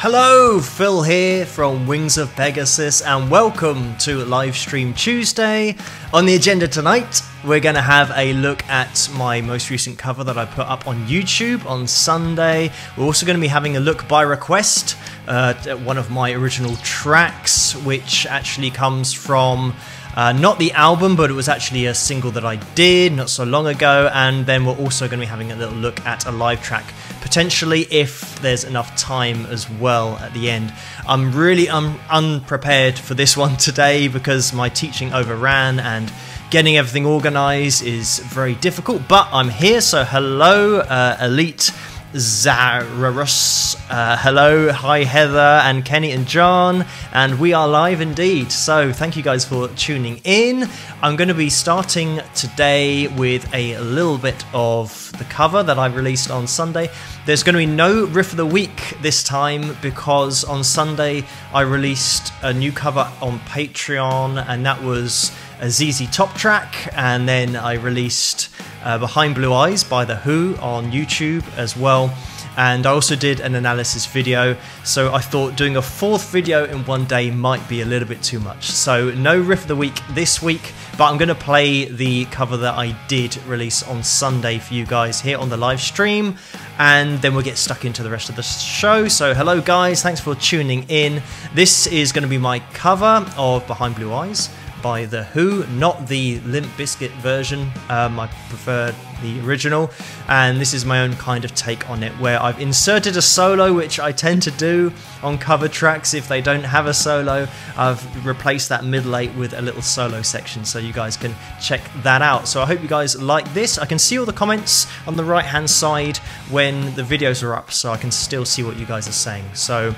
Hello, Phil here from Wings of Pegasus and welcome to Livestream Tuesday. On the agenda tonight, we're going to have a look at my most recent cover that I put up on YouTube on Sunday. We're also going to be having a look by request at one of my original tracks, which actually comes from not the album, but it was actually a single that I did not so long ago. And then we're also going to be having a little look at a live track, potentially if there's enough time as well at the end. I'm really unprepared for this one today because my teaching overran and getting everything organized is very difficult, but I'm here. So hello, Elite Zararus, hello, hi Heather and Kenny and John, and we are live indeed. So thank you guys for tuning in. I'm going to be starting today with a little bit of the cover that I released on Sunday. There's going to be no riff of the week this time because on Sunday I released a new cover on Patreon, and that was a ZZ Top track, and then I released Behind Blue Eyes by The Who on YouTube as well, and I also did an analysis video, so I thought doing a fourth video in one day might be a little bit too much. So no riff of the week this week, but I'm going to play the cover that I did release on Sunday for you guys here on the live stream, and then we'll get stuck into the rest of the show. So hello guys, thanks for tuning in. This is going to be my cover of Behind Blue Eyes by The Who, not the Limp Bizkit version. I prefer the original, and this is my own kind of take on it, where I've inserted a solo, which I tend to do on cover tracks. If they don't have a solo, I've replaced that middle eight with a little solo section, so you guys can check that out. So I hope you guys like this. I can see all the comments on the right hand side when the videos are up, so I can still see what you guys are saying. So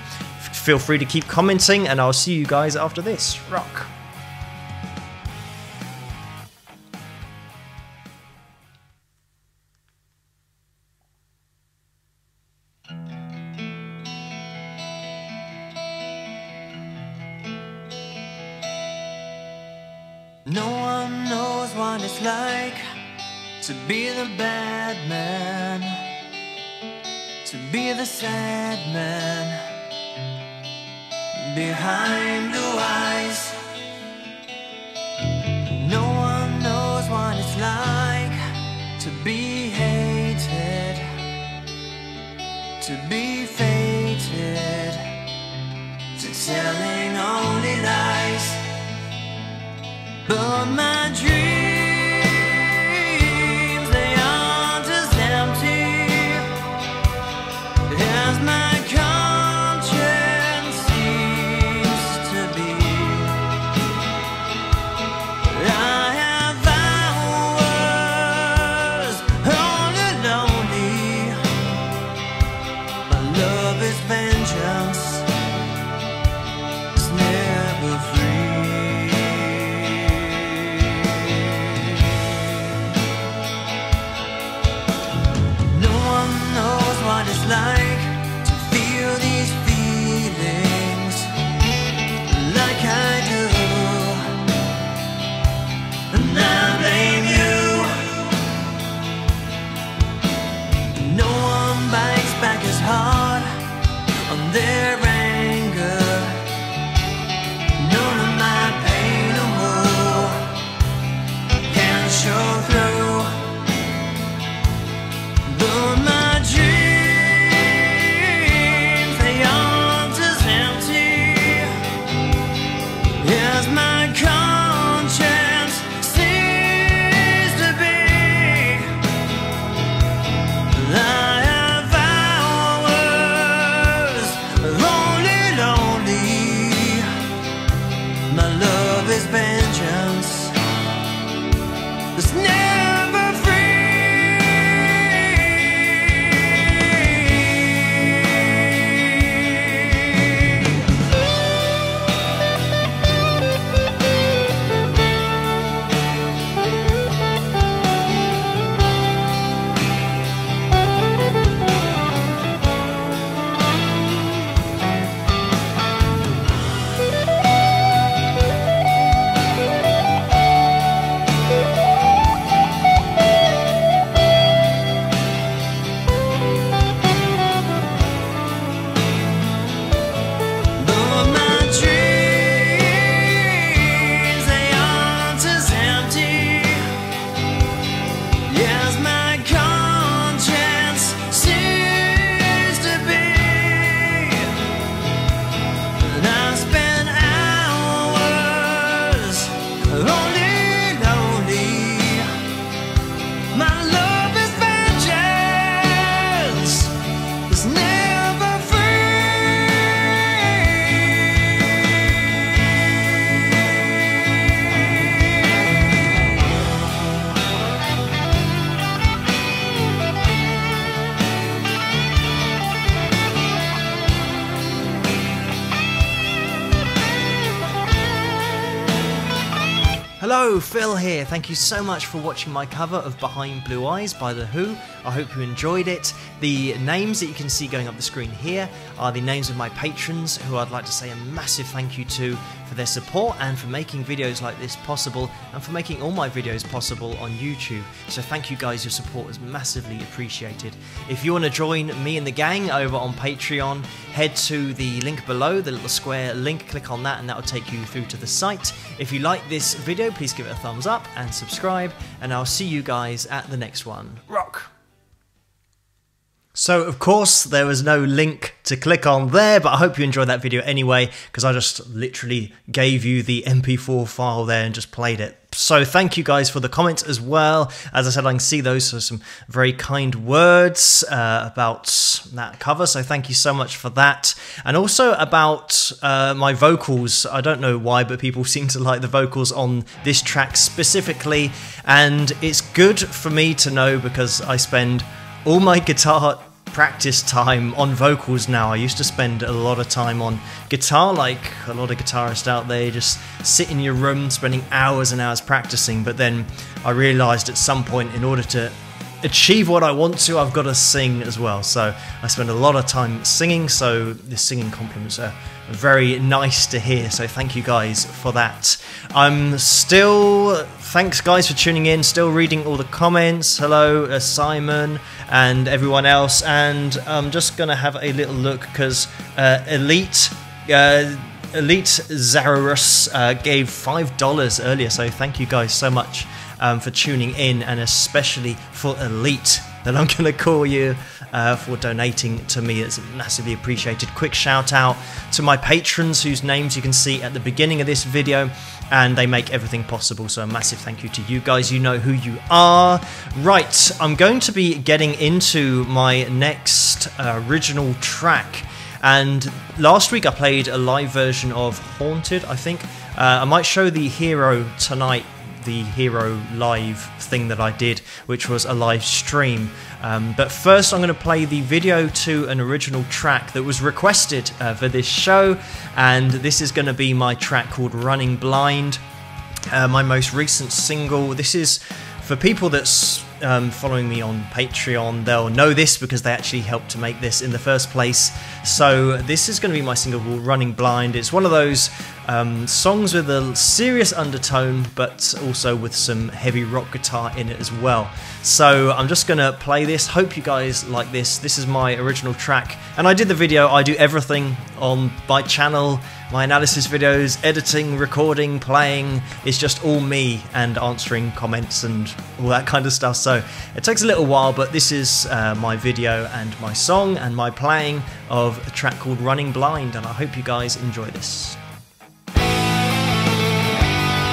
feel free to keep commenting, and I'll see you guys after this. Rock. No one knows what it's like to be the bad man, to be the sad man behind blue eyes. No one knows what it's like to be hated, to be fated, to telling only lies. But my dreams, they aren't as empty as my conscience seems to be. I have hours only lonely. My love is vengeance, it's never free. Hello, Phil here. Thank you so much for watching my cover of Behind Blue Eyes by The Who. I hope you enjoyed it. The names that you can see going up the screen here are the names of my patrons, who I'd like to say a massive thank you to for their support and for making videos like this possible, and for making all my videos possible on YouTube. So thank you guys, your support is massively appreciated. If you want to join me and the gang over on Patreon, head to the link below, the little square link, click on that and that will take you through to the site. If you like this video, please give it a thumbs up and subscribe, and I'll see you guys at the next one. Rock! So, of course, there was no link to click on there, but I hope you enjoyed that video anyway, because I just literally gave you the MP4 file there and just played it. So thank you guys for the comments as well. As I said, I can see those are some very kind words about that cover, so thank you so much for that. And also about my vocals. I don't know why, but people seem to like the vocals on this track specifically, and it's good for me to know because I spend all my guitar practice time on vocals now. I used to spend a lot of time on guitar, like a lot of guitarists out there, just sit in your room spending hours and hours practicing, but then I realised at some point, in order to achieve what I want to, I've got to sing as well. So I spend a lot of time singing, so the singing compliments are very nice to hear, so thank you guys for that. Thanks guys for tuning in, still reading all the comments. Hello Simon and everyone else, and I'm just gonna have a little look because Elite Zararus gave $5 earlier, so thank you guys so much for tuning in, and especially for Elite, that I'm gonna call you, for donating to me. It's massively appreciated. Quick shout out to my patrons whose names you can see at the beginning of this video, and they make everything possible, so a massive thank you to you guys. You know who you are. Right, I'm going to be getting into my next original track, and last week I played a live version of Haunted, I think. I might show the Hero tonight, the Hero live thing that I did, which was a live stream. But first I'm going to play the video to an original track that was requested for this show, and this is going to be my track called Running Blind, my most recent single. This is for people that's following me on Patreon. They'll know this because they actually helped to make this in the first place. So this is going to be my single called Running Blind. It's one of those songs with a serious undertone, but also with some heavy rock guitar in it as well. So I'm just going to play this. Hope you guys like this. This is my original track, and I did the video. I do everything on my channel. My analysis videos, editing, recording, playing, it's just all me, and answering comments and all that kind of stuff. So it takes a little while, but this is my video and my song and my playing of a track called Running Blind, and I hope you guys enjoy this.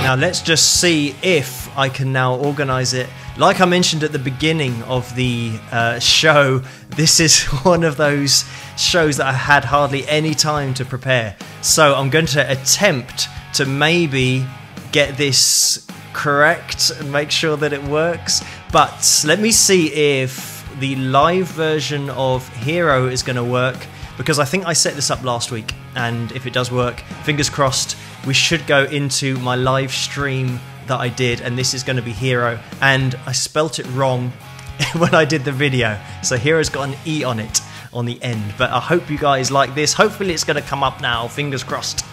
Now let's just see if I can now organise it. Like I mentioned at the beginning of the show, this is one of those shows that I had hardly any time to prepare. So I'm going to attempt to maybe get this correct and make sure that it works. But let me see if the live version of Hero is going to work, because I think I set this up last week, and if it does work, fingers crossed, we should go into my live stream that I did, and this is going to be Hero, and I spelt it wrong when I did the video, so Hero's got an E on it on the end. But I hope you guys like this. Hopefully it's going to come up now, fingers crossed.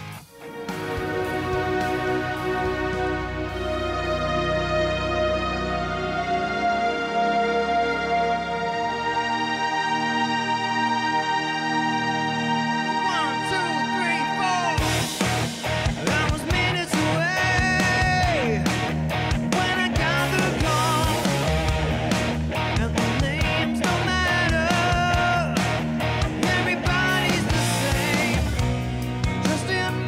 Just in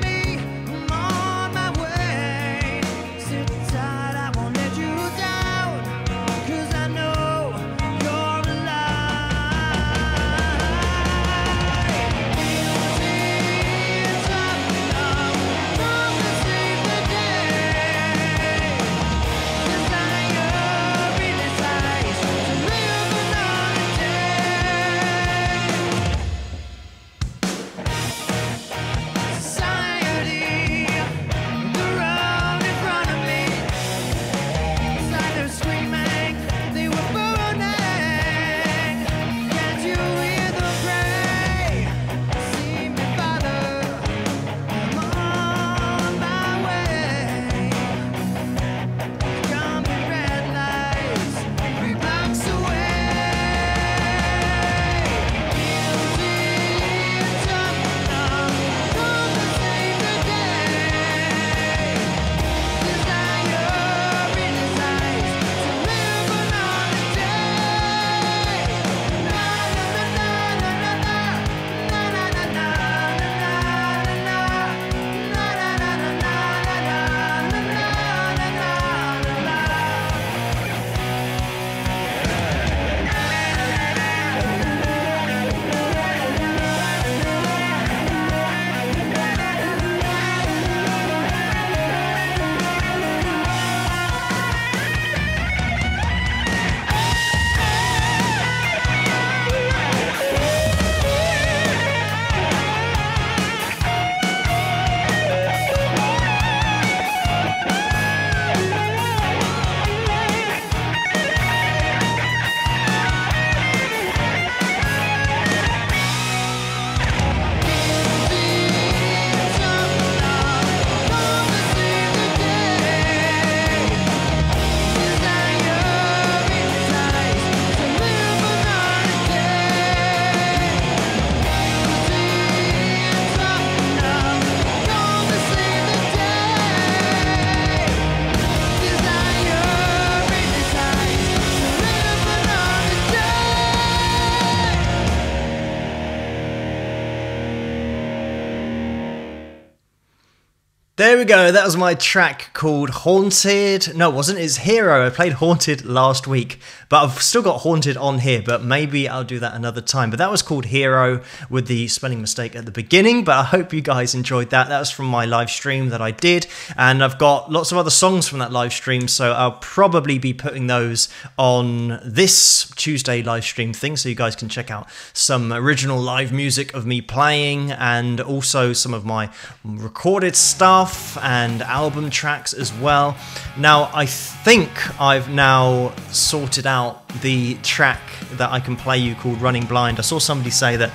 There we go, that was my track called Haunted. No, it wasn't, it's Hero. I played Haunted last week, but I've still got Haunted on here, but maybe I'll do that another time. But that was called Hero with the spelling mistake at the beginning, but I hope you guys enjoyed that. That was from my live stream that I did, and I've got lots of other songs from that live stream, so I'll probably be putting those on this Tuesday live stream thing, so you guys can check out some original live music of me playing, and also some of my recorded stuff and album tracks as well. Now I think I've now sorted out the track that I can play you called Running Blind. I saw somebody say that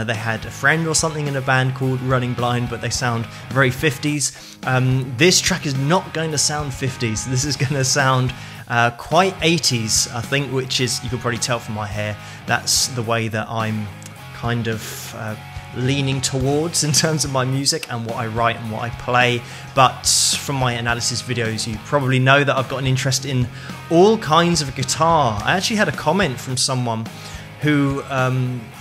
they had a friend or something in a band called Running Blind, but they sound very 50s. This track is not going to sound 50s. This is going to sound quite 80s, I think, which is, you can probably tell from my hair, that's the way that I'm kind of leaning towards in terms of my music and what I write and what I play. But from my analysis videos, you probably know that I've got an interest in all kinds of guitar. I actually had a comment from someone who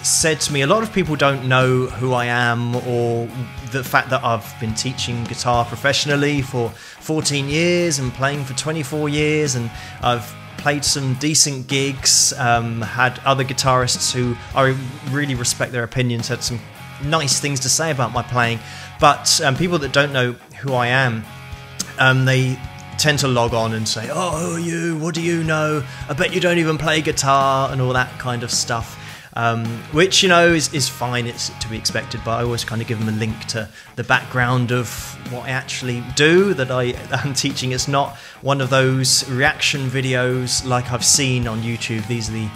said to me, a lot of people don't know who I am, or the fact that I've been teaching guitar professionally for 14 years and playing for 24 years, and I've played some decent gigs, had other guitarists who I really respect their opinions, had some nice things to say about my playing, but people that don't know who I am, they tend to log on and say, oh, who are you, what do you know, I bet you don't even play guitar, and all that kind of stuff, which, you know, is fine, it's to be expected, but I always kind of give them a link to the background of what I actually do that I'm teaching. It's not one of those reaction videos like I've seen on YouTube. These are the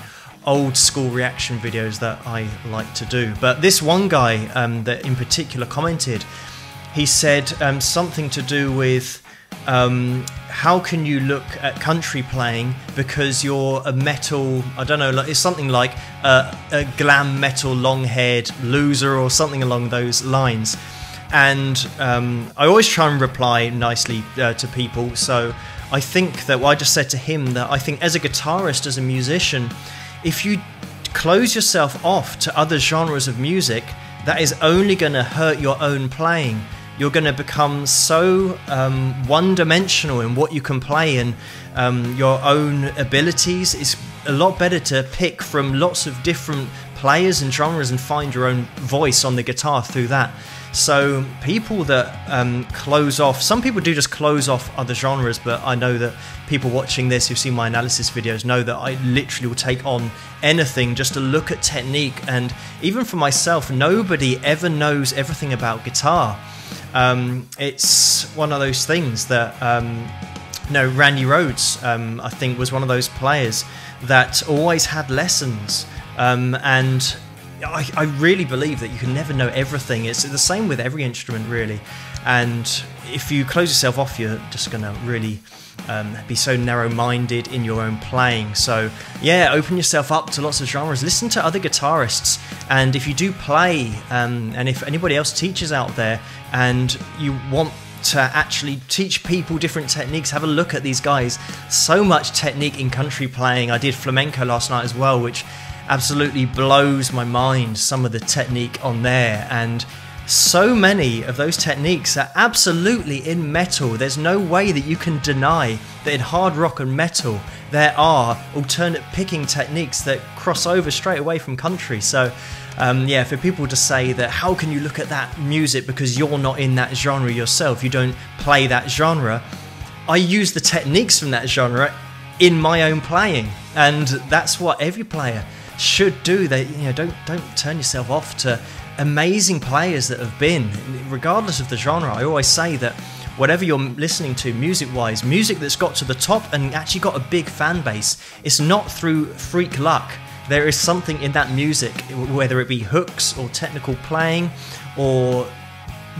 old school reaction videos that I like to do. But this one guy that in particular commented, he said something to do with how can you look at country playing because you're a metal, I don't know, it's something like a glam metal long-haired loser or something along those lines. And I always try and reply nicely to people, so I think that, well, I just said to him that I think as a guitarist, as a musician, if you close yourself off to other genres of music, that is only going to hurt your own playing. You're going to become so one-dimensional in what you can play and your own abilities. It's a lot better to pick from lots of different players and genres and find your own voice on the guitar through that. So people that close off, some people do just close off other genres, but I know that people watching this who've seen my analysis videos know that I literally will take on anything just to look at technique. And even for myself, nobody ever knows everything about guitar. It's one of those things that, Randy Rhoads, I think, was one of those players that always had lessons, and I really believe that you can never know everything. It's the same with every instrument, really. And if you close yourself off, you're just going to really be so narrow-minded in your own playing. So yeah, open yourself up to lots of genres. Listen to other guitarists. And if you do play, and if anybody else teaches out there, and you want to actually teach people different techniques, have a look at these guys. So much technique in country playing. I did flamenco last night as well, which absolutely blows my mind, some of the technique on there, and so many of those techniques are absolutely in metal. There's no way that you can deny that in hard rock and metal there are alternate picking techniques that cross over straight away from country. So yeah, for people to say that how can you look at that music because you're not in that genre yourself, you don't play that genre, I use the techniques from that genre in my own playing, and that's what every player should do. They, don't turn yourself off to amazing players that have been, regardless of the genre. I always say that whatever you're listening to music-wise, music that's got to the top and actually got a big fan base, it's not through freak luck. There is something in that music, whether it be hooks or technical playing or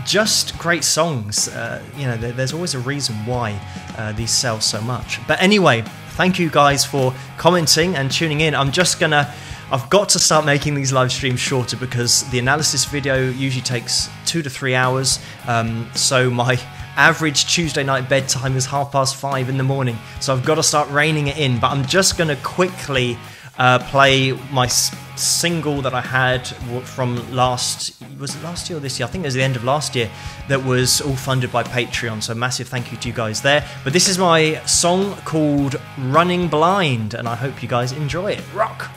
just great songs. There's always a reason why these sell so much. But anyway, thank you guys for commenting and tuning in. I've got to start making these live streams shorter because the analysis video usually takes 2 to 3 hours. So my average Tuesday night bedtime is 5:30 in the morning. So I've got to start reining it in. But I'm just going to quickly play my single that I had from was it last year or this year? I think it was the end of last year, that was all funded by Patreon, so massive thank you to you guys there. But this is my song called Running Blind, and I hope you guys enjoy it. Rock!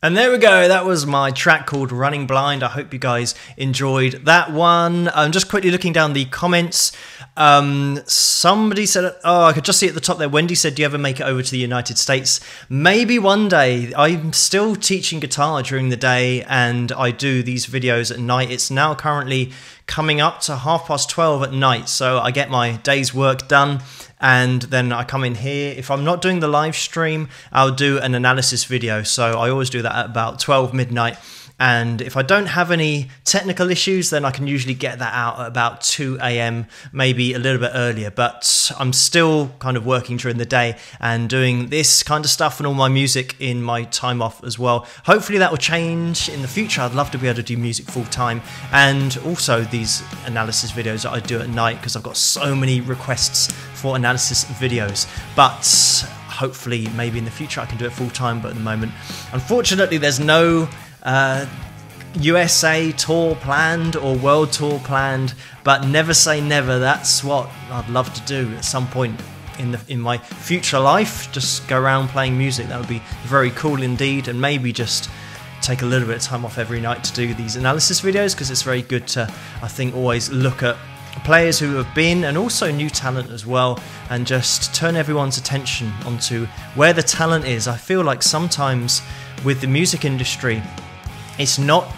And there we go, that was my track called Running Blind. I hope you guys enjoyed that one. I'm just quickly looking down the comments. Somebody said, oh, I could just see at the top there, Wendy said, do you ever make it over to the United States? Maybe one day. I'm still teaching guitar during the day and I do these videos at night. It's now currently coming up to 12:30 at night, so I get my day's work done and then I come in here. If I'm not doing the live stream, I'll do an analysis video, so I always do that at about 12 midnight. And if I don't have any technical issues, then I can usually get that out at about 2 AM, maybe a little bit earlier. But I'm still kind of working during the day and doing this kind of stuff and all my music in my time off as well. Hopefully that will change in the future. I'd love to be able to do music full time, and also these analysis videos that I do at night, because I've got so many requests for analysis videos. But hopefully maybe in the future I can do it full time, but at the moment unfortunately there's no USA tour planned or world tour planned, but never say never. That's what I'd love to do at some point in my future life. Just go around playing music. That would be very cool indeed, and maybe just take a little bit of time off every night to do these analysis videos, because it's very good to, I think, always look at players who have been, and also new talent as well, and just turn everyone's attention onto where the talent is. I feel like sometimes with the music industry, it's not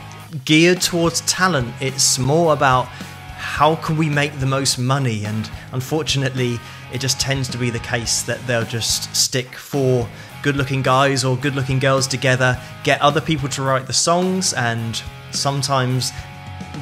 geared towards talent, it's more about how can we make the most money, and unfortunately it just tends to be the case that they'll just stick 4 good-looking guys or good-looking girls together, get other people to write the songs, and sometimes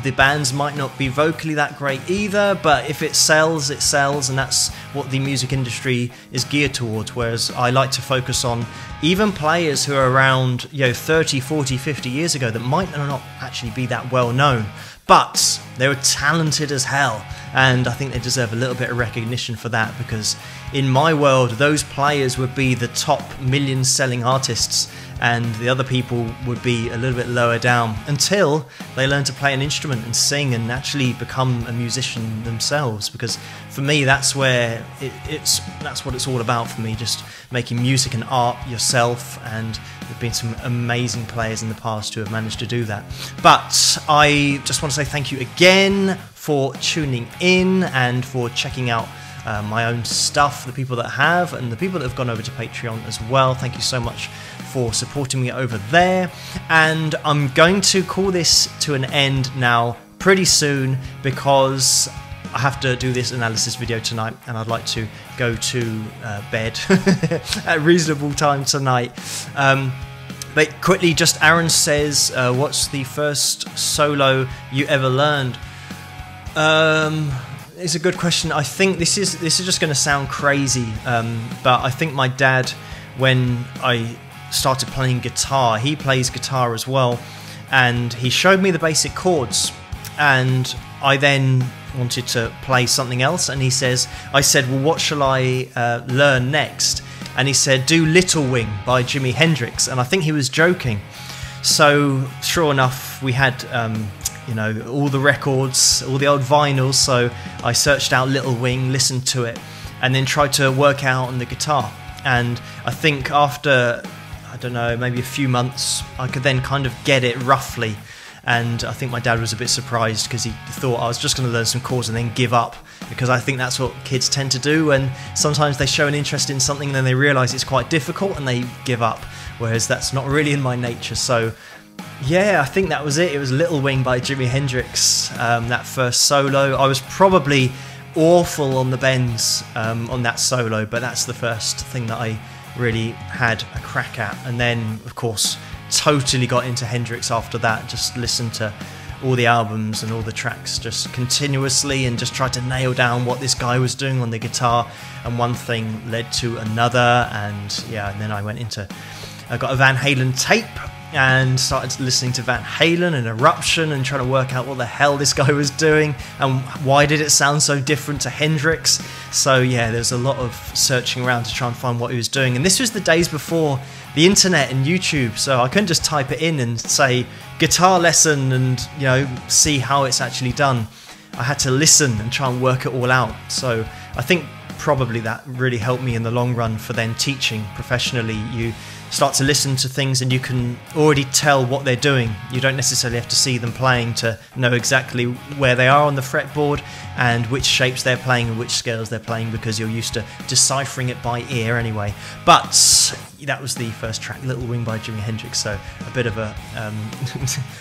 the bands might not be vocally that great either, but if it sells, it sells, and that's what the music industry is geared towards. Whereas I like to focus on even players who are around 30, 40, 50 years ago that might not actually be that well known, but they were talented as hell, and I think they deserve a little bit of recognition for that, because in my world those players would be the top million selling artists, and the other people would be a little bit lower down until they learn to play an instrument and sing and actually become a musician themselves. Because for me, that's where that's what it's all about for me, just making music and art yourself, and there've been some amazing players in the past who have managed to do that. But I just want to say thank you again for tuning in and for checking out my own stuff, the people that have, and the people that have gone over to Patreon as well. Thank you so much for supporting me over there, and I'm going to call this to an end now pretty soon, because I have to do this analysis video tonight, and I'd like to go to bed at a reasonable time tonight. But quickly, just Aaron says, what's the first solo you ever learned? It's a good question. I think this is just going to sound crazy, but I think my dad, when I started playing guitar, he plays guitar as well, and he showed me the basic chords, and I then wanted to play something else, and I said, well, what shall I learn next? And he said, do Little Wing by Jimi Hendrix, and I think he was joking. So sure enough, we had all the records, all the old vinyls, so I searched out Little Wing, listened to it, and then tried to work out on the guitar. And I think after, I don't know, maybe a few months, I could then kind of get it roughly. And I think my dad was a bit surprised, because he thought I was just going to learn some chords and then give up, because I think that's what kids tend to do, and sometimes they show an interest in something and then they realise it's quite difficult and they give up, whereas that's not really in my nature. So yeah, I think that was it. It was Little Wing by Jimi Hendrix, that first solo. I was probably awful on the bends on that solo, but that's the first thing that I really had a crack at. And then, of course, totally got into Hendrix after that. Just listened to all the albums and all the tracks just continuously, and just tried to nail down what this guy was doing on the guitar. And one thing led to another, and yeah, and then I got a Van Halen tape and started listening to Van Halen and Eruption, and trying to work out what the hell this guy was doing and why did it sound so different to Hendrix. So yeah, there's a lot of searching around to try and find what he was doing, and this was the days before the internet and YouTube, so I couldn't just type it in and say guitar lesson and see how it's actually done. I had to listen and try and work it all out. So I think probably that really helped me in the long run for then teaching professionally. You start to listen to things and you can already tell what they're doing. You don't necessarily have to see them playing to know exactly where they are on the fretboard and which shapes they're playing and which scales they're playing, because you're used to deciphering it by ear anyway. But that was the first track, Little Wing by Jimi Hendrix, so a bit of a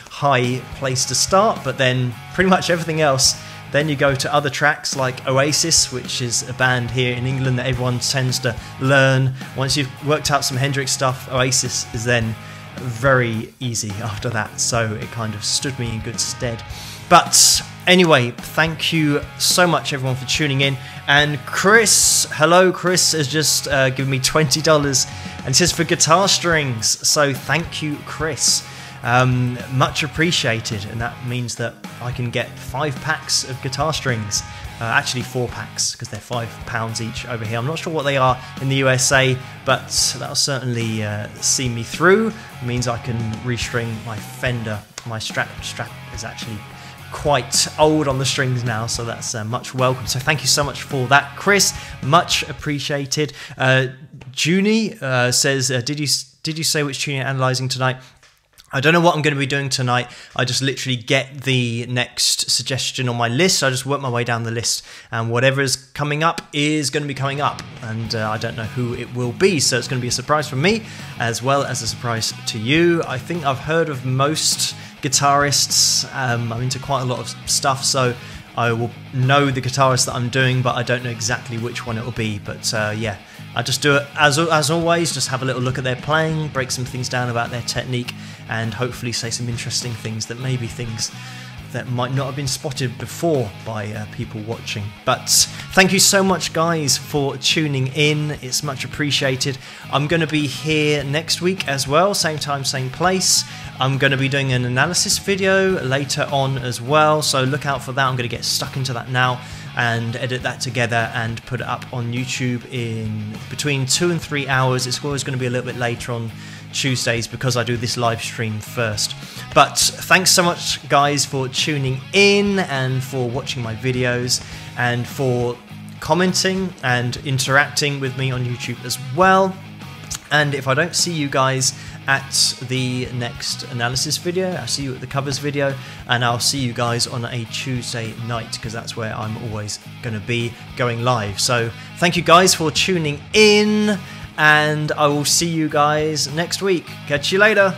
high place to start, but then pretty much everything else. Then you go to other tracks like Oasis, which is a band here in England that everyone tends to learn. Once you've worked out some Hendrix stuff, Oasis is then very easy after that, so it kind of stood me in good stead. But anyway, thank you so much everyone for tuning in. And Chris, hello, Chris has just given me $20 and says for guitar strings, so thank you, Chris. Much appreciated, and that means that I can get 5 packs of guitar strings actually 4 packs because they're £5 each over here. I'm not sure what they are in the USA, but that'll certainly see me through. It means I can restring my Fender. My strap is actually quite old on the strings now, so that's much welcome. So thank you so much for that, Chris. Much appreciated. Junie says, did you say which tune you're analysing tonight? I don't know what I'm going to be doing tonight. I just literally get the next suggestion on my list. I just work my way down the list, and whatever is coming up is going to be coming up, and I don't know who it will be, so it's going to be a surprise for me as well as a surprise to you. I think I've heard of most guitarists. I'm into quite a lot of stuff, so I will know the guitarist that I'm doing, but I don't know exactly which one it will be. But yeah, I just do it as always, just have a little look at their playing, break some things down about their technique, and hopefully say some interesting things that maybe things that might not have been spotted before by people watching. But thank you so much, guys, for tuning in. It's much appreciated. I'm going to be here next week as well, same time, same place. I'm going to be doing an analysis video later on as well, so look out for that. I'm going to get stuck into that now and edit that together and put it up on YouTube in between 2 and 3 hours. It's always going to be a little bit later on Tuesdays because I do this live stream first. But thanks so much, guys, for tuning in and for watching my videos and for commenting and interacting with me on YouTube as well. And if I don't see you guys at the next analysis video, I'll see you at the covers video, and I'll see you guys on a Tuesday night because that's where I'm always going to be going live. So thank you guys for tuning in, and I will see you guys next week. Catch you later.